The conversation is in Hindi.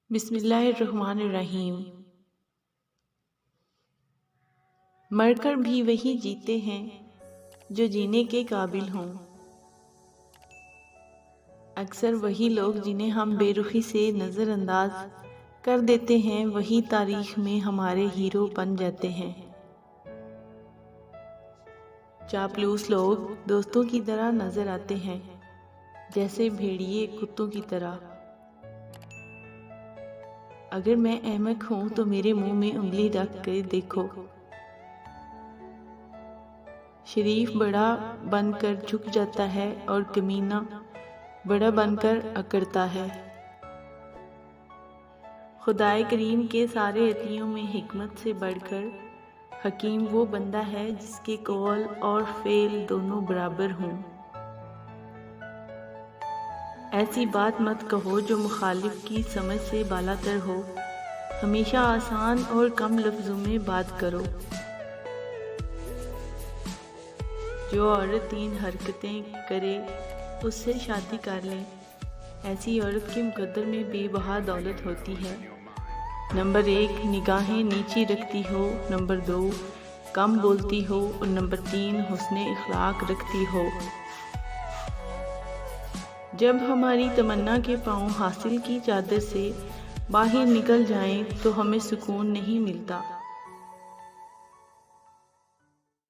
बिस्मिल्लाहिर्रहमानिर्रहीम। मरकर भी वही जीते हैं जो जीने के काबिल हों। अक्सर वही लोग जिन्हें हम बेरुखी से नज़रअंदाज कर देते हैं वही तारीख में हमारे हीरो बन जाते हैं। चापलूस लोग दोस्तों की तरह नजर आते हैं, जैसे भेड़िए कुत्तों की तरह। अगर मैं अहमक हूं तो मेरे मुंह में उंगली रख कर देखो। शरीफ बड़ा बनकर झुक जाता है और कमीना बड़ा बनकर अकड़ता है। खुदाए करीम के सारे अतियों में हिकमत से बढ़कर हकीम वो बंदा है जिसके कौल और फेल दोनों बराबर हों। ऐसी बात मत कहो जो मुखालिफ की समझ से बालातर हो। हमेशा आसान और कम लफ्ज़ों में बात करो। जो औरत 3 हरकतें करे उससे शादी कर ले। ऐसी औरत के मुकद्दर में बेबहा दौलत होती है। नंबर 1 निगाहें नीची रखती हो, नंबर 2 कम बोलती हो और नंबर 3 हुस्ने इखलाक रखती हो। जब हमारी तमन्ना के पाँव हासिल की चादर से बाहर निकल जाएं तो हमें सुकून नहीं मिलता।